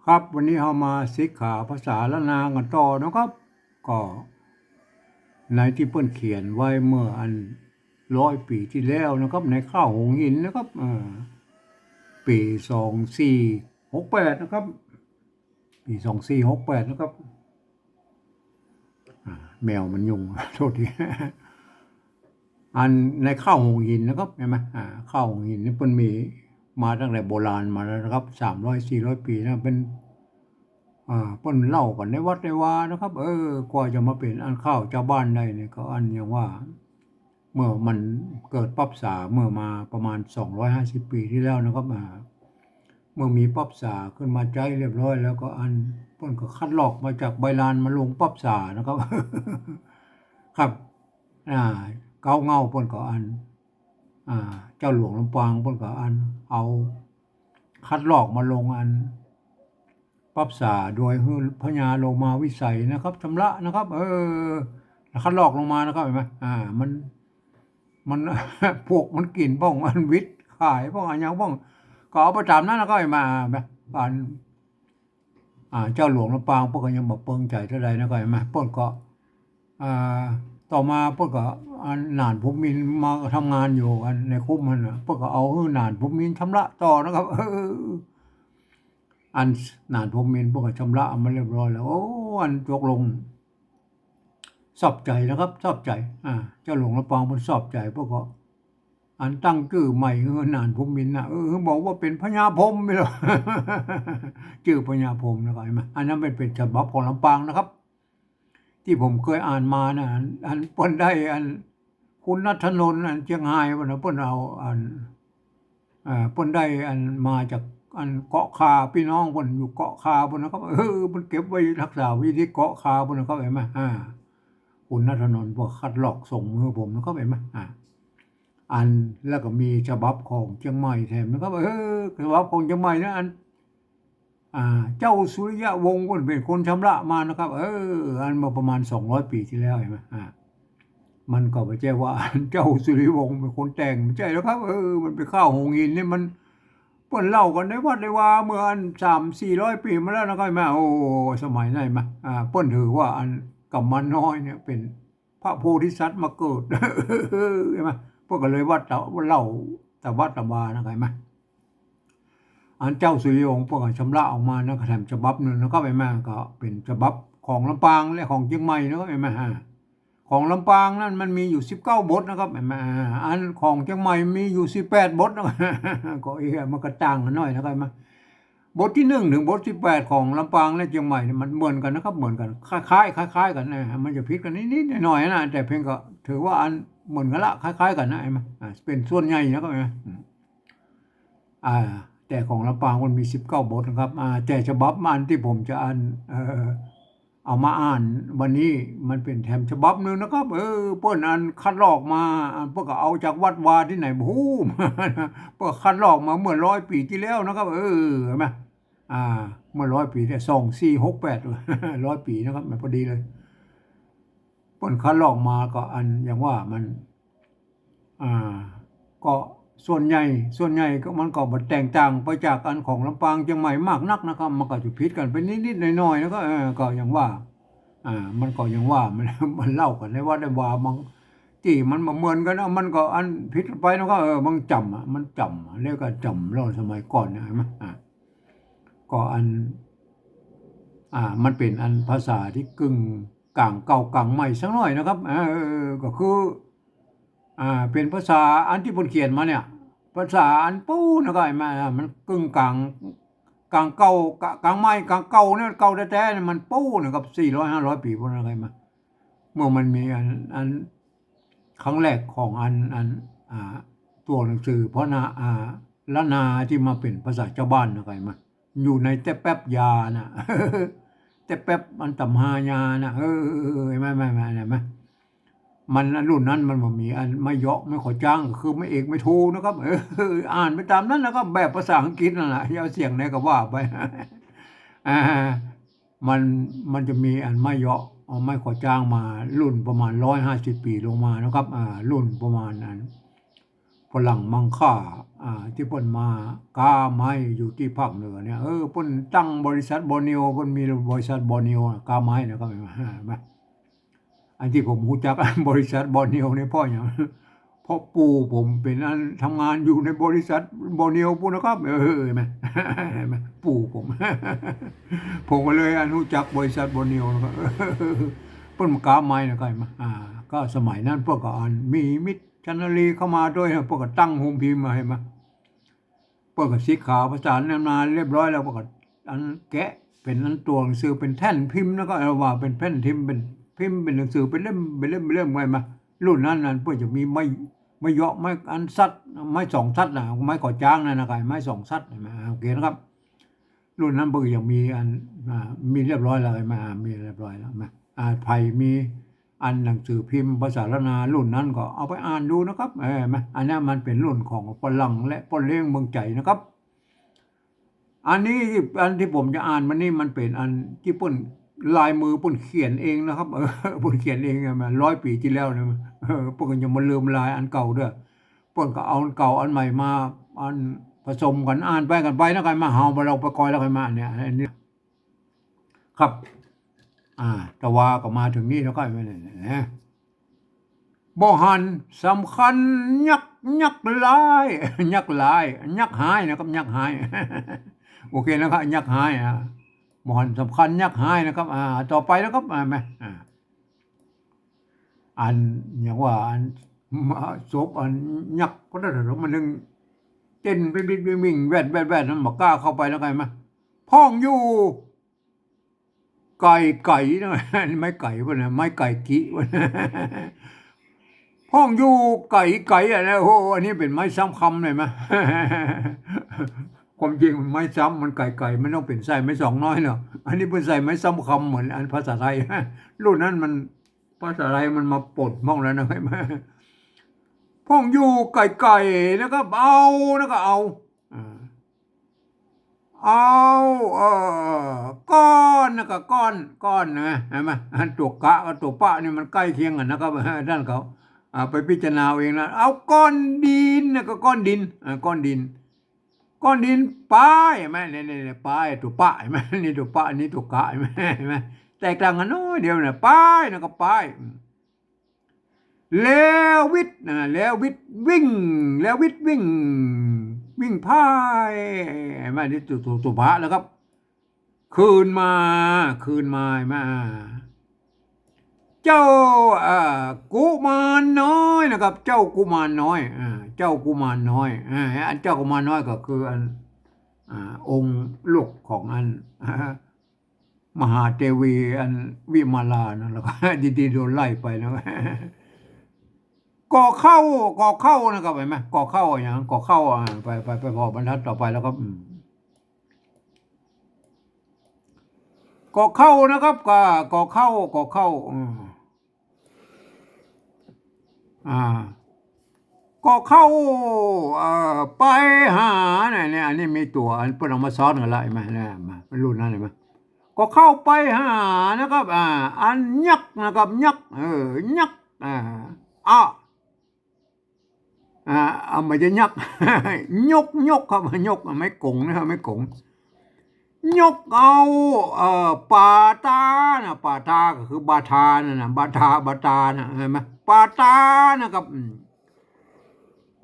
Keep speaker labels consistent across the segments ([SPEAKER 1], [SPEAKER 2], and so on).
[SPEAKER 1] ครับวันนี้เรามาศึกษาภาษาละนางกันต่อนะครับก็ในที่เพิ่นเขียนไว้เมื่อ100 ปีที่แล้วนะครับในข้าวหงหินนะครับปี2468นะครับปี2468นะครับแมวมันยุ่ง โทษทีในข้าวหงหินนะครับเห็นไหมข้าวหงหินนี่เพิ่นมีมาตั้งแต่โบราณมาแล้วนะครับ300-400 ปีนะเป็น เพิ่นเล่ากันในวัดในวานะครับกว่าจะมาเป็นข้าวชาวบ้านได้เนี่ยก็อย่างว่าเมื่อมันเกิดปั๊บสาเมื่อมาประมาณ250 ปีที่แล้วนะครับเมื่อมีปั๊บสาขึ้นมาใจเรียบร้อยแล้วก็เพิ่นก็คัดลอกมาจากใบลานมาลงปั๊บสานะครับ ครับอ่าเก้าเงาเพิ่นก็เจ้าหลวงลำปางเพิ่นก็เอาคัดลอกมาลงปรับสาโดยพญาโลมาวิสัยนะครับชำระนะครับคัดลอกลงมานะครับเห็นไหมมัน พวกมันกินบ้องวิทย์ขายบ้องอย่างบ้องก็เอาประจำนั้นแล้วก็มาแบบเจ้าหลวงลำปางพวกก็ยังบอกเปิงใจเท่าไรนะก็เห็นไหมพวกก็ต่อมาพวกก็หนานภูมินมาทำงานอยู่ในคุ้มมันพวกก็เอาหนานภูมินชำระต่อนะครับนานผมเมนพวกชำระมาเรียบร้อยแล้วตกลงสอบใจนะครับสอบใจเจ้าหลวงลำปางมันสอบใจพวกก็ตั้งชื่อใหม่นานผมมินนะบอกว่าเป็นพญาพรหมไม่หรอ ชื่อพญาพรหมนะครับอันนั้นเป็นฉบับของลำปางนะครับ ที่ผมเคยอ่านมานะเปิ้นได้คุณณัฐนนท์เชียงรายวันนะเปิ้นเอาเปิ้นได้มาจากเกาะคาพี่น้องเพิ่นอยู่เกาะคาพุ่นนะครับเพิ่นเก็บไว้รักษาไว้ที่เกาะคาพุ่นนะครับเห็นไหมคุณณัฐนนท์พวกคัดลอกส่งมือผมนะครับเห็นไหมแล้วก็มีฉบับของเชียงใหม่แถมนะครับฉบับของเชียงใหม่นะเจ้าสุริยะวงศ์เป็นคนชำระมานะครับมาประมาณ200 ปีที่แล้วเห็นไหมมันก็ไม่ใช่ว่าเจ้าสุริวงศ์เป็นคนแต่งไม่ใช่แล้วครับมันไปข้าวหงหินนี่มันเปิ้นเล่ากันในวัดในวาเมื่อ300-400 ปีมาแล้วนะครับแม่สมัยนั้นมาเปิ้นถือว่ากัมมันน้อยเนี่ยเป็นพระโพธิสัตว์มาเกิดใช่ไหมพวกก็เลยวัดเล่าแต่วัดตะวานะครับแม่เจ้าสุริวงศ์พวกชำระออกมานะแถมฉบับนึงนะครับแม่ก็เป็นฉบับของลำปางและของเชียงใหม่นะครับแม่ของลำปางนั่นมันมีอยู่19 บทนะครับของเชียงใหม่มีอยู่18 บทนะ ก็มันก็ต่างกันหน่อยนะครับบทที่1ถึงบท18ของลำปางและเชียงใหม่มันเหมือนกันนะครับเหมือนกันคล้ายๆกันนะมันจะผิดกันนิดๆหน่อยๆนะแต่เพียงก็ถือว่าเหมือนกันละคล้ายๆกันนะเป็นส่วนใหญ่นะครับแต่ของลำปางมันมี19 บทนะครับแต่ฉบับมันที่ผมจะเอามาอ่านวันนี้มันเป็นแถมฉบับนึงนะครับเปิ้นคัดลอกมาเพิ่นก็เอาจากวัดวาที่ไหนบู๊เพิ่นคัดลอกมาเมื่อ100 ปีที่แล้วนะครับเห็นไหมเมื่อ100 ปีเนี่ย2468 100 ปีนะครับมันพอดีเลยเปิ้นคัดลอกมาก็อย่างว่ามันก็ส่วนใหญ่ก็มันก็บ่แตกต่างไปจากของลำปางเชียงใหม่มากนักนะครับมันก็จะผิดกันไปนิดๆหน่อยๆแล้วก็ก็อย่างว่ามันก็อย่างว่ามันเล่ากันได้ว่าได้ว่ามันที่มันบ่เหมือนกันมันก็ผิดไปแล้วก็มันจำมันจำเรียกว่าจำเราสมัยก่อนเห็นไหมก็มันเป็นภาษาที่กึ่งกลางเก่ากลางใหม่สักหน่อยนะครับก็คือเป็นภาษาที่เพิ่นเขียนมาเนี่ยภาษาปูนะครับมันกึ่งกลางเก่ากลางใหม่กลางเก่าเนี่ยเก่าแท้ๆเนี่ยมันปูนะครับ400-500 ปีพุ่นอะไรมาเมื่อมันมีครั้งแรกของตัวหนังสือเพราะละนาที่มาเป็นภาษาชาวบ้านนะครับมาอยู่ในแต่แป๊บยาน่ะ แต่แป๊บตำหายาน่ะไม่มันรุ่นนั้นมันบ่มีไม่เยาะไม่ขอจ้างก็คือไม่เอกไม่โทนะครับอ่านไปตามนั้นแล้วก็แบบภาษาอังกฤษนั่นแหละเอาเสียงไหนก็ว่าไป มันจะมีไม่เยาะไม่ขอจ้างมารุ่นประมาณ150 ปีลงมานะครับรุ่นประมาณนั้น ฝรั่งมังค่าที่เพิ่นมากาไม้อยู่ที่ภาคเหนือเนี่ยเพิ่นตั้งบริษัทบอร์เนียวเพิ่นมีบริษัทบอร์เนียวกาไม้นะครับเห็นไหมอันที่ผมรู้จักบริษัทบอร์เนียวเนี่ยเพราะอย่างเพราะปู่ผมเป็นอันทำงานอยู่ในบริษัทบอร์เนียวปู่นะครับเห็นไหมปู่ผมผมก็เลยรู้จักบริษัทบอร์เนียวนะครับเพิ่นกาไม้นะครับเห็นไหมก็สมัยนั้นพวกก็มีมิตรชนรีเข้ามาด้วยนะพวกก็ตั้งโฮมพิมพ์มาให้มาพวกก็สีขาวภาษาเนมาเรียบร้อยแล้วพวกก็อันแกะเป็นอันตัวหนังสือเป็นแท่นพิมพ์แล้วก็ว่าเป็นแผ่นพิมพ์เป็นพิมพ์เป็นหนังสือเป็นเล่มไว้มารุ่นนั้นเพื่อจะมีไม่เยาะไม่อันซัดไม่สองซัดนะไม่ก่อจ้างนะครับไม่สองซัดโอเคนะครับรุ่นนั้นเพื่อยังมีอันมีเรียบร้อยแล้วมามีเรียบร้อยแล้วมาไผ่มีอันหนังสือพิมพ์ภาษาละนารุ่นนั้นก็เอาไปอ่านดูนะครับอันนี้มันเป็นรุ่นของฝรั่งและฝรั่งเมืองใจนะครับอันนี้อันที่ผมจะอ่านมันนี่มันเป็นอันที่ป่นลายมือป่นเขียนเองนะครับป่นเขียนเองมา100 ปีที่แล้วเนี่ยป่นยังมาลืมลายอันเก่าด้วยป่นก็เอาอันเก่าอันใหม่มาอันผสมกันอ่านไปกันไปแล้วกันมาเฮามาเราไปคอยแล้วกันมาเนี่ยอันนี้ครับแต่ว่าก็มาถึงนี่แล้วก็ไม่ได้นะบ่หันสำคัญยักหลายยักหายนะครับยักหายโอเคนะครับยักหายบ่หันสำคัญยักหายนะครับต่อไปนะครับไหมอันอย่างว่าอันศพอันยักก็ได้หรือมันนึงเต้นไปวิ่งแวดนั้นบอกกล้าเข้าไปแล้วไงมั้ยพ้องอยู่ไก่นะไม่ไก่วะนะไม่ไก่กิวะพ้องอยู่ไก่นะโอ้อันนี้เป็นไม้ซ้ำคำเลยมั้ยความจริงมันไม้ซ้ำมันไก่มันต้องเป็นใส่ไม้สองน้อยเนาะอันนี้เป็นใส่ไม้ซ้ำคำเหมือนอันภาษาไทยรุ่นนั้นมันภาษาไทยมันมาปลดม่องแล้วนะพ้องอยู่ไก่นะครับเอานะครับเอาก้อนนะครับก้อนนะเห็นไหมตัวกะกับตัวปะนี่มันใกล้เคียงกันนะครับด้านเขาไปพิจารณาเองนะเอาก้อนดินนะก็ก้อนดินป้ายไหมเนี่ยป้ายตัวปะไหมนี่ตัวปะนี่ตัวกะไหมแตกต่างกันน้อยเดียวเนี่ยป้ายนะก็ป้ายแล้ววิทย์วิ่งพายมาที่ตัวพระแล้วครับคืนมามาเจ้ากุมารน้อยนะครับ เจ้ากุมารน้อยอันเจ้ากุมารน้อยก็คืออันองค์ลูกของอันมหาเทวีอันวิมาลานั่นแหละดีโดนไล่ไปนะก่อเข้านะครับเห็นไหมก่อเข้าอย่างก่อเข้าไปพอบรรทัดต่อไปแล้วครับก่อเข้านะครับก่อเข้าก่อเข้าไปหาเนี่ยอันนี้มีตัวอันเพิ่นเอามาซ้อนกันละเห็นไหมเนี่ยมารุ่นนั้นเห็นไหมก็เข้าไปหานะครับอันยักษ์นะครับยักษ์ยักษ์มันจะยักยกครับยกไม่กงนะครับไม่กงยกเอาปาตาก็คือบาทานะบาทานะเห็นไหมปาตานะครับ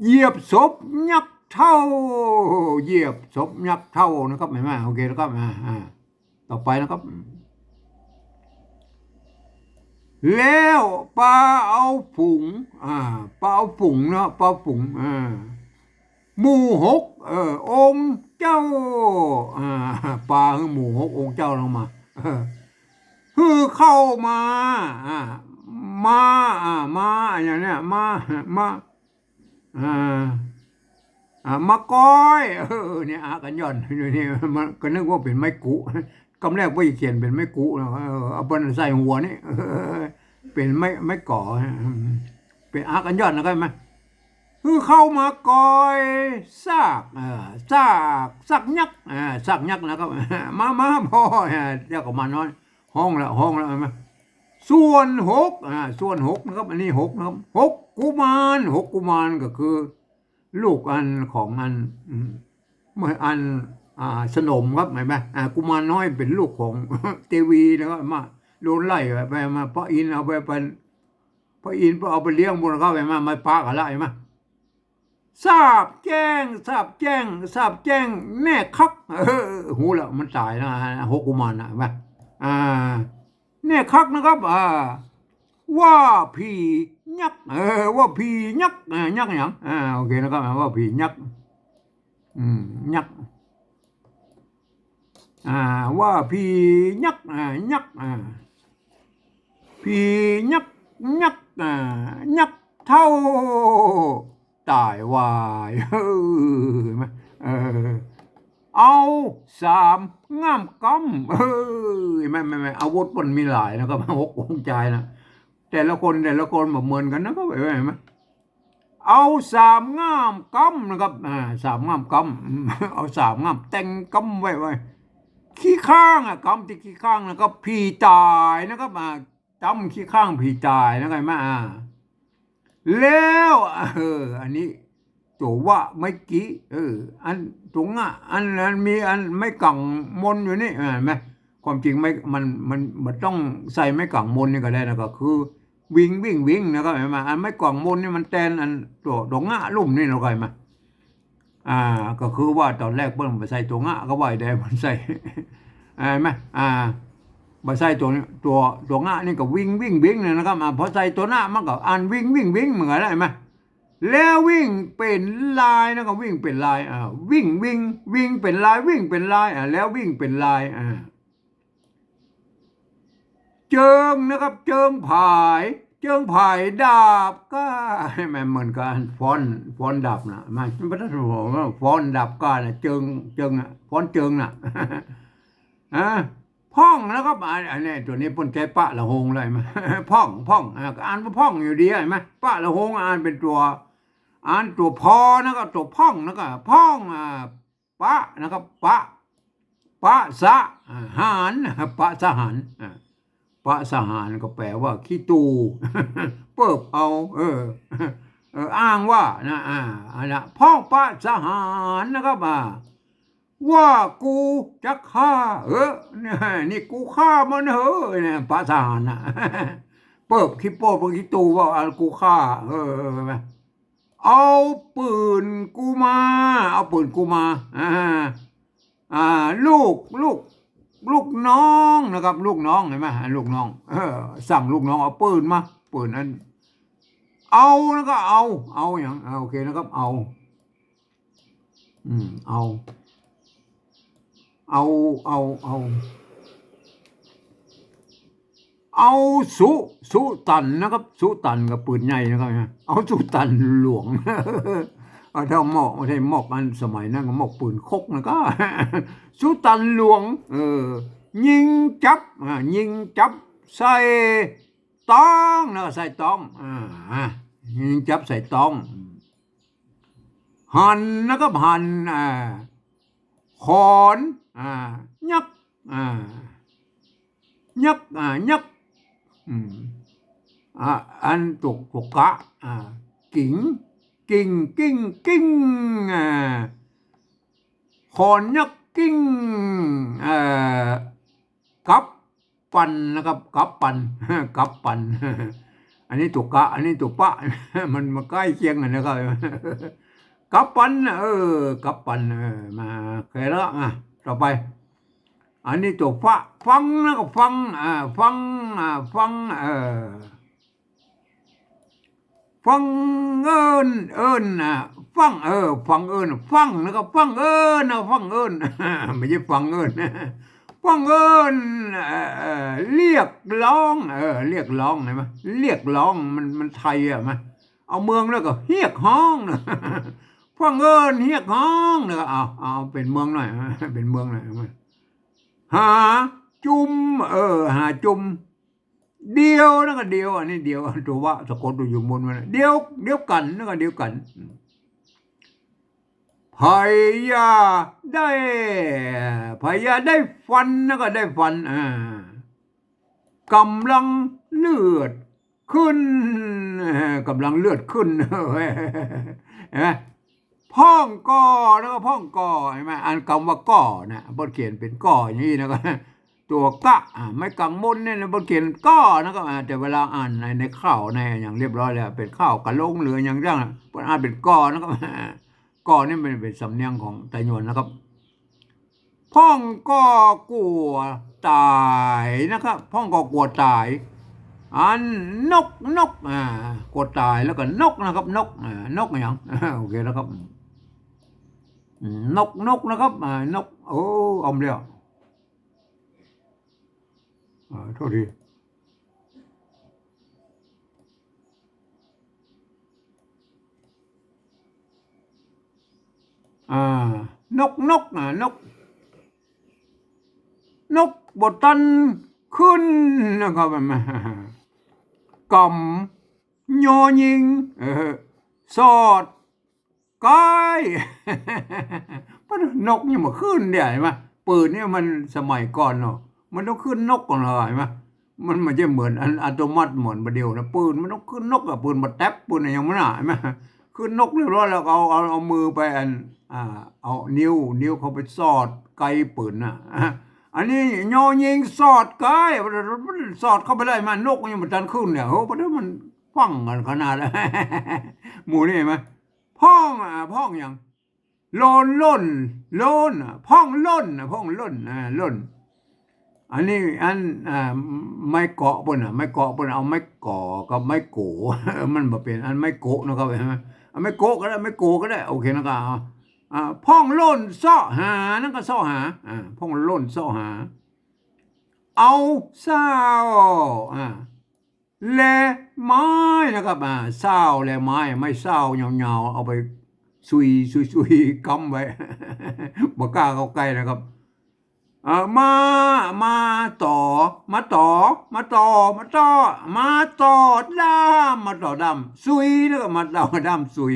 [SPEAKER 1] เหยียบศพยักษ์เท่านะครับเห็นไหมโอเคแล้วครับต่อไปนะครับแล้วปลาเอาผุงนะปลาผุงหมู่6องค์เจ้าปลาคือหมู่6องค์เจ้าลงมาคือเข้ามาอย่างเนี้ยมาก้อยเนี่ยกันย่อนนี่มันก็นึกว่าเป็นไม้กุคำแรกว่าเขียนเป็นไม้กุนะเอาเป็นใส่หัวนี่เป็นไม้ก่อเป็นกันย่อนนะครับไหมคือเข้ามาก้อยซากยักษ์นะครับมาพ่อเจ้าก็มาน้อยห้องแล้วไหมส่วน6นะครับอันนี้6นะครับ6 กุมารก็คือ ลูกอันของอันเมื่ออันสนมครับเห็นไหมกุมารน้อยเป็นลูกของเทวีแล้วก็มาโดนไล่ไปมาพระอินทร์เอาไปเป็นพระอินทร์เอาไปเลี้ยงบนเขาไปมาปากันละเห็นไหมทราบแจ้งทราบแจ้งทราบแจ้งแน่คักหูละมันตายนะหกกุมารนะเห็นไหมแน่คักนะครับว่าผียักษ์ว่าผียักษ์ยักษ์อย่างโอเคนะครับว่าผียักษ์ยักษ์ว่าผียักษ์ยักษ์ผียักษ์ยักษ์ยักษ์เท่าตายวายเอาสามง่ามกำไม่อาวุธมันมีหลายนะครับหกองค์ใจนะแต่ละคนแบบเหมือนกันนะก็เห็นไหมเอาสามง่ามกำนะครับสามง่ามกำเอาสามง่ามแต่งกำไว้ขี้ข้างกำที่ขี้ข้างนะครับผีตายนะครับจำขี้ข้างผีตายนะไงมาแล้วอันนี้ตัวว่าไม่กี้อันตรงอันนั้นมีอันไม่กังมนอยู่นี่เห็นไหมความจริงไม่มันต้องใส่ไม่กังมนนี่ก็ได้นะก็คือวิ่งนะครับเห็นไหมอันไม่กังมนนี่มันแทนอันตัวดงลุ่มนี่เราไงมาก็คือว่าตอนแรกเพิ่มไปใส่ตัวก็ว่าได้มันใส่เห็นไหมมาใส่ตัวนี่ก็วิ่งเนี่ยนะครับพอใส่ตัวมันก็อันวิ่งเหมือนกันได้ไหมแล้ววิ่งเป็นลายนะก็วิ่งเป็นลายวิ่งเป็นลายวิ่งเป็นลายแล้ววิ่งเป็นลายเจิงนะครับเจิงผายดาบก็มันเหมือนกันฟ้อนดาบนะมันไม่ต้องบอกว่าฟ้อนดาบก็นะเจิงฟ้อนเจิงน่ะพ่องแล้วก็อันนี้ตัวนี้ปนใจปะละหงเลยมาพ่องอ่านว่าพ่องอยู่ดีเห็นไหมปะละหงอ่านเป็นตัวอ่านตัวพอนะครับตัวพ่องแล้วก็พ่องปะนะครับปะสะหารปะสหารปะสหารก็แปลว่าขี้ตูเปิบเอาอ้างว่านะอันนั้นพ่องปะสหารนะครับว่ากูจะฆ่านี่กูฆ่ามันเนี่ยปะสหารนะเปิบขี้โป้ขี้ตูว่ากูฆ่าเอาปืนกูมาเอาปืนกูมาลูกน้องนะครับลูกน้องเห็นไหมลูกน้องสั่งลูกน้องเอาปืนมาปืนนั้นเอาแล้วก็เอาอย่างโอเคนะครับเอาสุตันนะครับสุตันกับปืนใหญ่นะครับเอาสุตันหลวงถ้าหมอกไม่ใช่หมอกอันสมัยนั้นก็หมอกปืนคกนะก็สุตันหลวงยิงจับใส่ต้องนะใส่ต้องยิงจับใส่ต้องหันนะครับหันขอนยักอันตุกกะกิ่งขอนยักกิ่งกับปันนะครับกับปันอันนี้ตุกกะอันนี้ตุกปะมันมาใกล้เคียงกันนะครับกับปันกับปันมาเคยแล้วต่อไปอันนี้ตัวฟังนะก็ฟังฟังฟังเอิญฟังฟังเอิญฟังแล้วก็ฟังเอิญฟังเอิญไม่ใช่ฟังเอิญฟังเอิญเรียกร้องเรียกร้องเห็นไหมเรียกร้องมันไทยมั้ยเอาเมืองแล้วก็เรียกห้องนะฟังเอิญเรียกห้องนะเอาเป็นเมืองหน่อยเป็นเมืองหน่อยหาจุ่มหาจุ่มเดียวนะก็เดียวอันนี้เดียวตัวว่าสะกดอยู่บนมันเดียวกันนะก็เดียวกันพยาได้ฟันนะก็ได้ฟันกำลังเลือดขึ้นเห็นไหม พ่องก่อแล้วก็พ่องก่อใช่ไหมอันคำว่าก่อนะบทเขียนเป็นก่ออย่างนี้นะก็ตัวกะไม่กังมนเนี่ยนะบทเขียนก่อนะก็แต่เวลาอ่านในข่าวในอย่างเรียบร้อยแล้วเป็นข่าวกะลงหรืออย่างเรื่องบทอ่านเป็นก่อนะก็ก่อนี่เป็นสำเนียงของไต้หวันนะครับพ่องก็กลัวตายนะครับพ่องก็กลัวตายอันนกกลัวตายแล้วก็นกนะครับนกอย่างโอเคแล้วครับ นกนะครับนกโอ้อมเลี้ยวโทษทีอ่นกบตันขึ้นนะครับกำยอยิงสอดกายนกนี่มาขึ้นเดี๋ยวเห็นไหมปืนเนี่ยมันสมัยก่อนเนาะมันต้องขึ้นนกก่อนเลยเห็นไหมมันไม่ใช่เหมือนอัตโนมัติเหมือนประเดี๋ยวนะปืนมันต้องขึ้นนกอะปืนมาแท็บปืนอะไรอย่างมันอะเห็นไหมขึ้นนกเรียบร้อยแล้วเอามือไปเอานิ้วเขาไปสอดไกปืนน่ะอันนี้ยอยิงสอดไกสอดเข้าไปได้มันนกมันยังมันดันขึ้นเนี่ยโอ้เพราะนั้นมันฟังกันขนาดหมูนี่เห็นไหมพ่องอย่างโลนพ่องล่นอันนี้ไม่เกาะปุ่นไม่เกาะปุ่นเอาไม่ก่อกับไม่โกมันมาเป็นอันไม่โกะนะครับเห็นไหมไม่โกะก็ได้ไม่โกก็ได้โอเคนะครับพ่องล่นซ่อหานั่นก็ซ่อหาพ่องล่นซ่อหาเอาเศร้าแลไม้นะครับเศร้าแลไม้ไม่เศร้ายาวๆเอาไปซุยกำไว้บ่กล้าเข้าใกล้นะครับมาต่อมาต่อดำซุยแล้วก็มาต่อดำซุย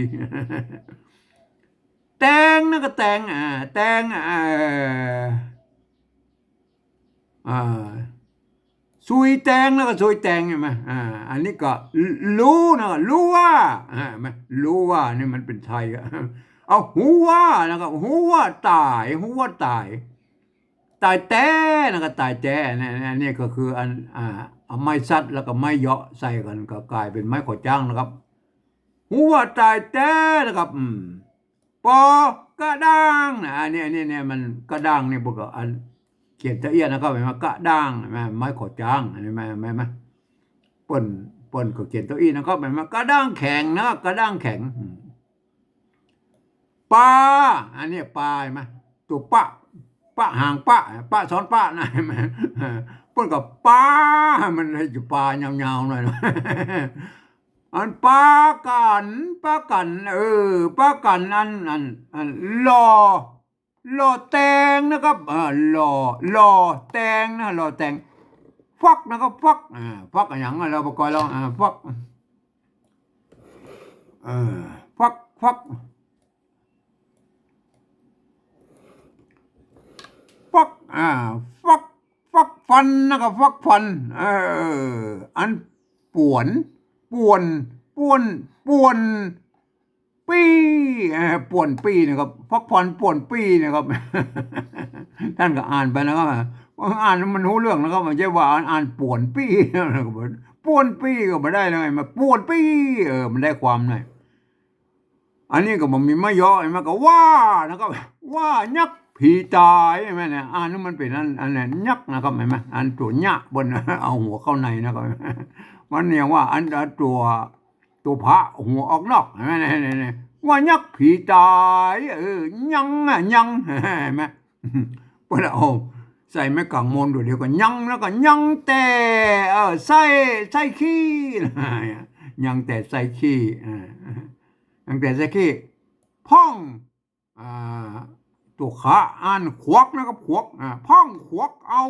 [SPEAKER 1] แตงนั่นก็แตงอ่าซุยแตงแล้วก็ซุยแตงใช่ไหมอันนี้ก็รู้นะรู้ว่าไม่รู้ว่านี่มันเป็นไทยอะเอาหูว่านะครับหูว่าตายแต่นะครับตายแต่นี่ก็คืออันเอาไม้ซัดแล้วก็ไม้เหยาะใส่กันก็กลายเป็นไม้ขอจ้างนะครับหูว่าตายแต่นะครับปอกระด้างนะอันนี้เนี่ยมันกระด้างเนี่ยพวกอันเขียนละเอียดนะครับเห็นไหมกระด้างไม้ขอจ้างอันนี้ไหมเปิ้นก็เขียนตัวอีนะครับเห็นไหมกระด้างแข็งนะกระด้างแข็งปลาอันนี้ปลาเห็นไหมตัวปะหางปะซ้อนปะนะเห็นไหมเปิ้นกับปลามันให้อยู่ปลายาวๆหน่อยนะอันปลากันปลากันอันรอแตงนะครับรอแตงนะรอแตงฟักนะครับฟักอะไรอย่างเราประกอบเราฟักเออฟักฟักฟักฟันนะครับฟักฟันอันป่วนป่วนป่วนปีป่วนปีนะครับฟักฟันป่วนปีนะครับท่านก็อ่านไปนะครับอ่านมันรู้เรื่องนะครับมันใช่ว่าอ่านป่วนปีนะครับป่วนปีก็ไม่ได้เลยมาป่วนปีมันได้ความหน่อยอันนี้ก็มันมีไม่ย่อมันก็ว่านะครับว่ายักษ์ผีตายใช่ไหมเนี่ยนั้นมันเป็นอันนั้นยักษ์นะครับเห็นไหมอันตัวยักษ์บนเอาหัวเข้าในนะครับมันเนี่ยว่าอันตัวพระหัวออกนอกเห็นไหมเนี่ยว่ายักษ์ผีตายยังเห็นไหมพอเราใส่ไม่กังมนเดี๋ยวก็ยังแล้วก็ยังแต่ใส่ขี้ยังแต่ใส่ขี้ยังแต่ใส่ขี้พ่องตัวขาอ่านขวกนะครับขวกพ่องขวกเอา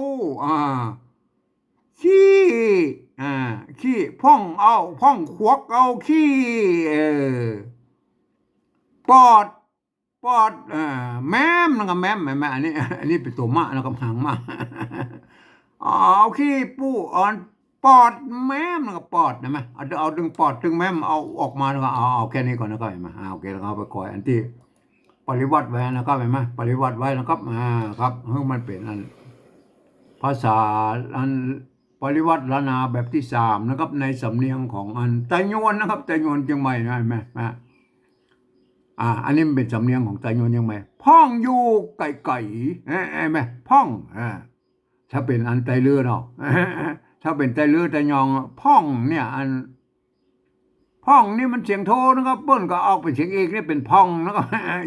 [SPEAKER 1] ขี้ขี้พ่องเอาพ่องขวกเอาขี้ปอดแม้มนะครับแม้มอันนี้เป็นตัวมะนะครับหางมะเอาขี้ปูอ่อนปอดแม้มนะครับปอดนะไหมเอาดึงปอดดึงแม้มเอาออกมาแล้วก็เอาแค่นี้ก่อนนะครับเห็นไหมโอเคแล้วเอาไปก่อนอันที่ ปริวัติไว้นะครับเห็นไหมปริวัติไว้นะครับครับเฮ้ยมันเป็นอันภาษาอันปริวัติล้านนาแบบที่สามนะครับในสำเนียงของอันไตยวนนะครับไตยวนเชียงใหม่นะเห็นไหมอันนี้มันเป็นสำเนียงของไตยวนเชียงใหม่พ่องอยู่ไก่ไก่เห็นไหมพ่องถ้าเป็นอันไตเลือเนาะถ้าเป็นไตเลือไตยองพ่องเนี่ยอันพ่องนี่มันเสียงโทนะครับเปิ้นก็ออกเป็นเสียงเอกนี่เป็นพ่องนะครับ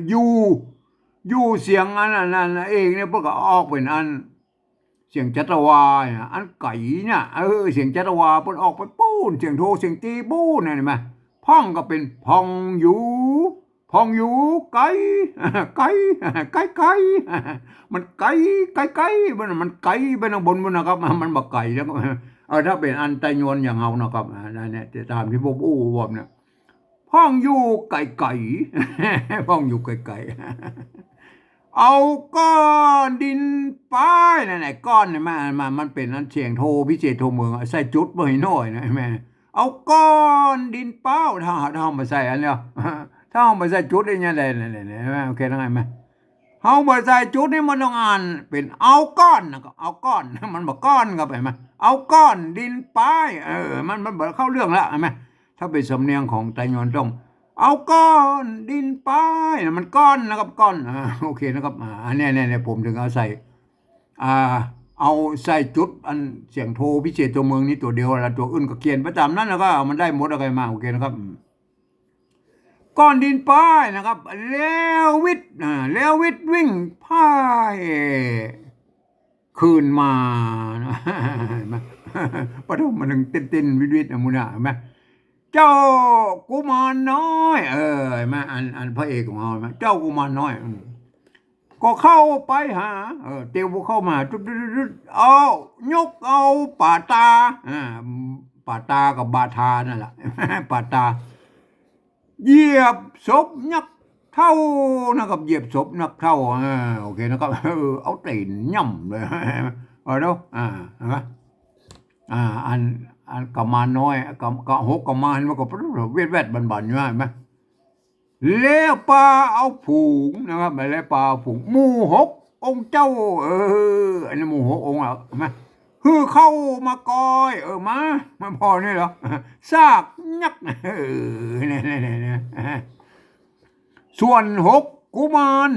[SPEAKER 1] อยู่เสียงอันนั้นเองเนี่ยเปิ้นก็ออกเป็นอันเสียงจัตวาอันไก่เนี่ยเสียงจัตวาเปิ้นออกไปปูนเสียงโทเสียงตีปูนเห็นไหมพ่องก็เป็นพ่องอยู่พ่องอยู่ไก่ไก่ไก่ไก่มันไก่ไก่ไก่มันไก่ไปทางบนนะครับมันบักไก่แล้วถ้าเป็นอันไตยวนอย่างเฮานะครับนั่นเนี่ยตามที่พวกบอกเนี่ยพ่องอยู่ไก่ไก่พ่องอยู่ไก่ไก่เอาก้อนดินป้ายนั่นแหละก้อนเนี่ยมันเป็นอันเสียงโทพิเศษโทเมืองใส่จุดบ่ให้น้อยนะแม่เอาก้อนดินเป้าถ้ามาใส่อันเนี้ยถ้าเอามาใส่จุดได้ยังไงเนี่ยโอเคได้ไหมเอามาใส่จุดนี่มันต้องอ่านเป็นเอาก้อนนะก็เอาก้อนมันบอกก้อนก็ไปไหมเอาก้อนดินป้ายมันเข้าเรื่องแล้วใช่ไหมถ้าเป็นสำเนียงของไตยวนต้องเอาก้อนดินป้ายมันก้อนนะครับก้อนโอเคนะครับเนี่ยผมถึงเอาใส่เอาใส่จุดอันเสียงโทพิเศษตัวเมืองนี้ตัวเดียวละตัวอื่นก็เขียนไปตามนั้นแล้วก็มันได้หมดอะไรมาโอเคนะครับก้อนดินป้ายนะครับแล้ววิทย์วิ่งพ่ายคืนมาปฐมมันเต้นวิทย์มุนาเห็นไหมเจ้ากุมารน้อยเห็นไหมอันพระเอกของเราเจ้ากุมารน้อยก็เข้าไปหาเตียวเข้ามาเอายกเอาป่าตากับบาทานั่นแหละป่าตาเหยียบศพนักเท่านะครับเหยียบศพนักเท่าโอเคนะครับเอาตีนย่ำเลยแล้วอันกมารน้อยกหกกมารมันก็เวทบันอยู่ไหมแล้วปลาเอาผูงนะครับไปแล้วปลาผูงหมู่หกองค์เจ้าอันนี้หมู่หกองค์ใช่ไหมคือเข้ามากอยมาพอนี่เหรอซากยักษ์เนี่ยส่วนหกกุมาร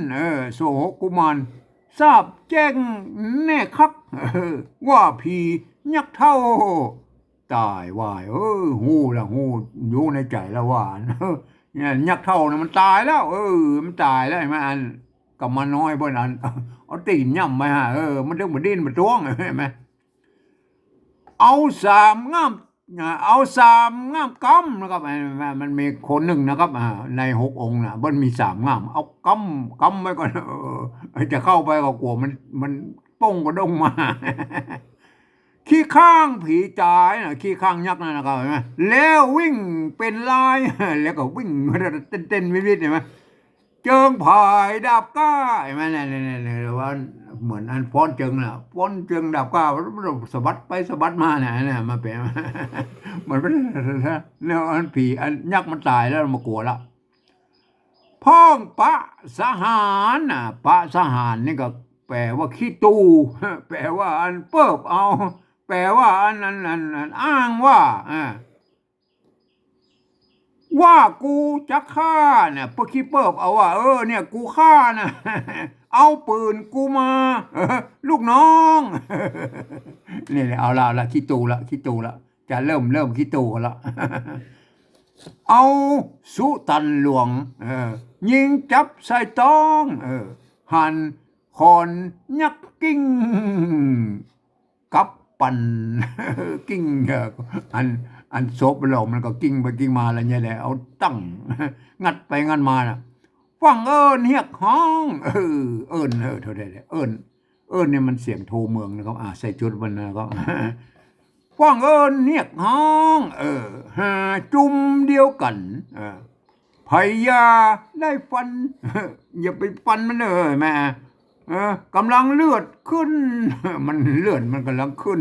[SPEAKER 1] ส่วนหกกุมารทราบแจ้งแน่คักว่าผียักษ์เท่าตายวายหูอยู่ในใจละว่าเนี่ยยักษ์เท่าเนี่ยมันตายแล้วมันตายแล้วไอ้มันกับมันน้อยบนอันเอาตีนย่ำไปมันต้องมาดิ้นมาจ้วงเห็นไหมเอาสามง่ามกำนะครับมันมีคนหนึ่งนะครับในหกองค์นะมันมีสามง่ามเอากำไว้ก่อนจะเข้าไปก็กลัวมันป้งกระดงมาขี้ข้างผีจ่ายนะขี้ข้างยักษ์นะครับเห็นไหมแล้ววิ่งเป็นลายแล้วก็วิ่งเต้นวิดเห็นไหมเจิงผายดาบก้าเห็นไหมเนี่ยว่าเหมือนอันฟ้อนเจิงน่ะฟ้อนเจิงดาบก้าสะบัดไปสะบัดมาเนี่ยมาเป็นเหมือนแล้วอันผีอันยักษ์มันตายแล้วมากลัวละพ้องปะสหารปะสหารนี่ก็แปลว่าขี้ตูแปลว่าอันเปิบเอาแปลว่าอันอ้างว่ากูจะฆ่าเนี่ยพวกขี้เปิบเอาว่าเนี่ยกูฆ่านะเอาปืนกูมาลูกน้องนี่เอาละขี้ตูละจะเริ่มขี้ตูละเอาสุตันหลวงยิงจับใส่ต้องหันคอนยักกิ้งกับปั่นกิ้งอันโซบเรามันก็กิ้งไปกิ้งมาอะไรเงี้ยแหละเอาตั้งงัดไปงัดมาน่ะฟังเฮียกห้องเท่าใดเลยเนี่ยมันเสียงโทเมืองนะครับใส่จุดมันนะครับฟังเฮียกห้องหาจุ่มเดียวกันพยาได้ฟันอย่าไปฟันมันเลยแม่กำลังเลือดขึ้นมันเลือดมันกำลังขึ้น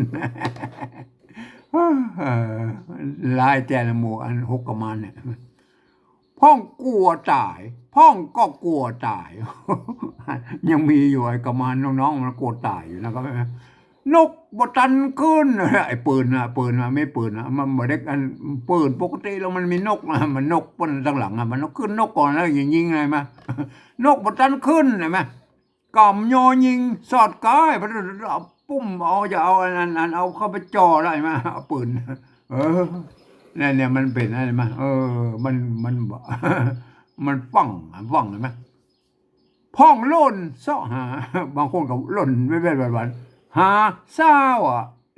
[SPEAKER 1] ลายแต่ละหมู่อันหกกมารเนี่ย พ่องกลัวตาย พ่องก็กลัวตาย ยังมีอยู่ไอ้กระมานน้องๆมันกลัวตายอยู่นะครับนกบตันขึ้นไอ้ปืนไม่ปืนมันบ่ได้อันปืนปกติแล้วมันมีนกนะมันนกปนตั้งหลังมันนกขึ้นนกก่อนแล้วยิงไงมานกบตันขึ้นเห็นไหมกำยอยิงสอดกายมันเอาปุ้มเอาจะเอาอันเอาเข้าไปจ่อได้ไหมเอาปืนเนี่ยมันเป็นอะไรไหมมันมันฟังเห็นไหมพ่องล่นเสาะหาบางคนก็ล่นไม่เป็นวันหาเศร้า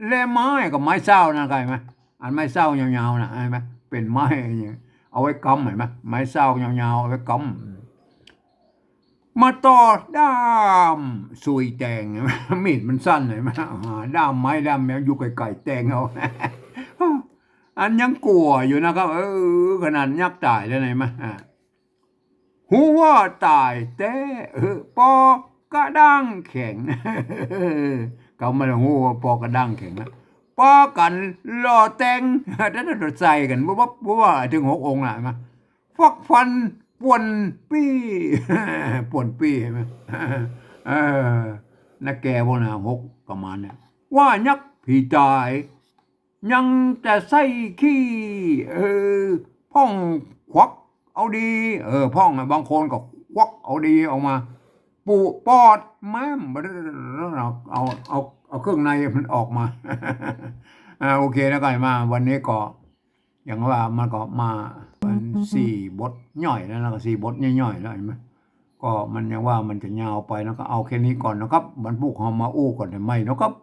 [SPEAKER 1] เลไม้กับไม้เศร้านะใครไหมอันไม้เศร้ายาวๆนะใช่ไหมเป็นไม้อย่างเอาไว้กำเห็นไหมไม้เศร้ายาวๆเอาไว้กำมาต่อด้ามสุยแตงมีดมันสั้นเลยไหมด้ามไม้ด้ามแมวอยู่ไกลๆแตงเอา อันยังกลัวอยู่นะครับขนาดยักษ์ตายแล้วไหนมาหัวตายแต่ปอกระด้างแข็ง เขาไม่รู้หัวปอกระด้างแข็งนะปอกันรอแต่งแล้วเราใส่กันปุ๊บว่าถึง6 องค์ละมาฟักฟันป่วนปี้ ป่วนปี้ใช่ไหมนักแกพวกนั้น6ประมาณเนี่ยว่ายักษ์ผีตายยังจะใส่ขี้พ่องควักเอาดีพ่องบางคนก็ควักเอาดีออกมาปูปอดแม่เอาเครื่องในมันออกมา โอเคแล้วกันมาวันนี้ก็อย่างว่ามันก็มาเป็น4 บทย่อยแล้วก็4 บทย่อยๆแล้วเห็นไหมก็มันยังว่ามันจะยาวไปแล้วก็เอาแค่นี้ก่อนนะครับบรรพุกเรามาอู้ก่อนได้ไหมนะครับ